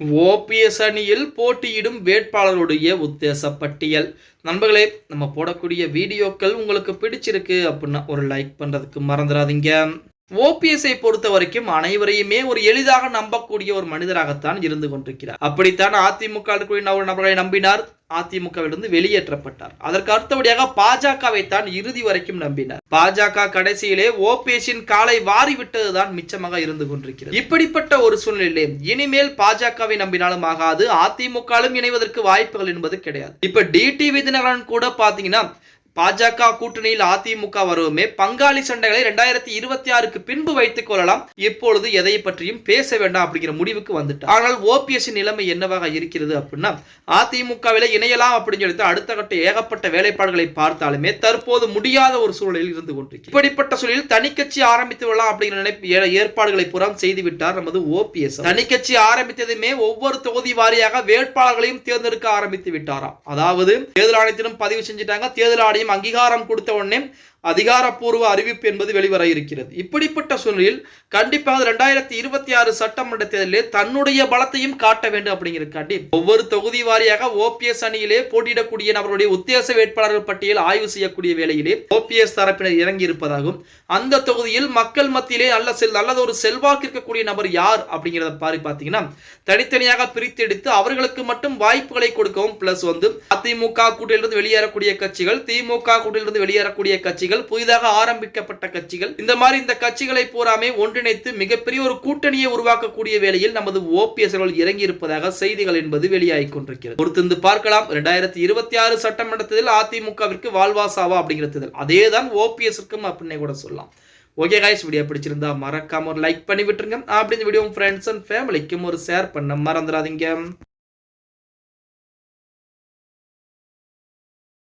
OPS அணியில் போட்டியிடும் வேட்பாளருடைய உத்தேச பட்டியல். நண்பர்களே, நம்ம போடக்கூடிய வீடியோக்கள் உங்களுக்கு பிடிச்சிருக்கு அப்படின்னா ஒரு லைக் பண்றதுக்கு மறந்துடாதீங்க. ஓபிஎஸ்ஐ பொறுத்த வரைக்கும் அனைவரையுமே ஒரு எளிதாக நம்பக்கூடிய ஒரு மனிதராகத்தான் இருந்து கொண்டிருக்கிறார். அப்படித்தான் அதிமுக ஒரு நபர்களை நம்பினார். அதிமுகவிலிருந்து வெளியேற்றப்பட்டார். அதற்கு அடுத்தபடியாக பாஜகவை தான் இறுதி வரைக்கும் நம்பினார். பாஜக கடைசியிலே ஓபிஎஸ்ஸின் காலை வாரி விட்டதுதான் மிச்சமாக இருந்து கொண்டிருக்கிறது. இப்படிப்பட்ட ஒரு சூழ்நிலையிலே இனிமேல் பாஜகவை நம்பினாலும் ஆகாது, அதிமுகவிலும் இணைவதற்கு வாய்ப்புகள் என்பது கிடையாது. இப்ப டிடிவி தினகரன் கூட பாத்தீங்கன்னா பாஜக கூட்டணியில் அதிமுக வருவமே பங்காளி சண்டைகளை 2026க்கு பின்பு வைத்துக் கொள்ளலாம், இப்பொழுது எதை பற்றியும் பேச வேண்டாம் அப்படிங்கிற முடிவுக்கு வந்துட்டார். ஆனால் ஓபிஎஸ் நிலைமை என்னவாக இருக்கிறது அப்படின்னா, அதிமுகவில இணையலாம் அப்படின்னு சொல்லி அடுத்த கட்ட ஏகப்பட்ட வேலைப்பாடுகளை பார்த்தாலுமே தற்போது முடியாத ஒரு சூழலில் இருந்து கொண்டிருக்கிறது. இப்படிப்பட்ட சூழலில் தனிக்கட்சி ஆரம்பித்து விடலாம் அப்படிங்கிற ஏற்பாடுகளை புறம் செய்துவிட்டார் நமது ஓபிஎஸ். தனிக்கட்சி ஆரம்பித்ததுமே ஒவ்வொரு தொகுதி வாரியாக வேட்பாளர்களையும் தேர்ந்தெடுக்க ஆரம்பித்து விட்டாராம். அதாவது தேர்தல் ஆணையத்திலும் பதிவு செஞ்சுட்டாங்க. தேர்தல் ஆணையம் அங்கீகாரம் கொடுத்த உடனே அதிகாரப்பூர்வ அறிவிப்பு என்பது வெளிவர இருக்கிறது. இப்படிப்பட்ட சூழ்நிலையில் கண்டிப்பாக 2026 சட்டமன்ற தேர்தலில் தன்னுடைய பலத்தையும் காட்ட வேண்டும் அப்படிங்கிறதுக்காண்டி ஒவ்வொரு தொகுதி வாரியாக ஓபிஎஸ் அணியிலே போட்டியிடக்கூடிய நபருடைய உத்தேச வேட்பாளர்கள் பட்டியல் ஆய்வு செய்யக்கூடிய வேளையிலே ஓபிஎஸ் தரப்பினர் இறங்கி இருப்பதாகவும், அந்த தொகுதியில் மக்கள் மத்தியிலே நல்லது ஒரு செல்வாக்கு இருக்கக்கூடிய நபர் யார் அப்படிங்கிறத பார்த்தீங்கன்னா தனித்தனியாக பிரித்தெடுத்து அவர்களுக்கு மட்டும் வாய்ப்புகளை கொடுக்கவும், பிளஸ் அதிமுக கூட்டணியிலிருந்து வெளியேறக்கூடிய கட்சிகள், திமுக கூட்டணியிலிருந்து வெளியேறக்கூடிய கட்சிகள், புதிதாக ஆரம்பிக்கப்பட்ட கட்சிகள், இந்த மாதிரி இந்த கட்சிகளை பூராமே ஒன்றிணைத்து மிகப்பெரிய ஒரு கூட்டணியை உருவாக்கக்கூடிய வேளையில் நமது ஓபிஎஸ் இறங்கி இருப்பதாக செய்திகள் என்பது வெளியாகிக் கொண்டிருக்கிறது. பொறுத்திருந்து பார்க்கலாம். 2026 சட்டமன்றத்தில் அதிமுகவிற்கு வாழ்வாசாவா அப்படிங்கிறது அதேதான் ஓபிஎஸ்க்கும் அப்படின்னே கூட சொல்லலாம். ஓகே गाइस, வீடியோ பிடிச்சிருந்தா மறக்காம ஒரு லைக் பண்ணி விட்டுருங்க. அப்படி இந்த வீடியோ ஃப்ரெண்ட்ஸ் அண்ட் ஃபேமிலிக்கும் ஒரு ஷேர் பண்ண மறந்துடாதீங்க.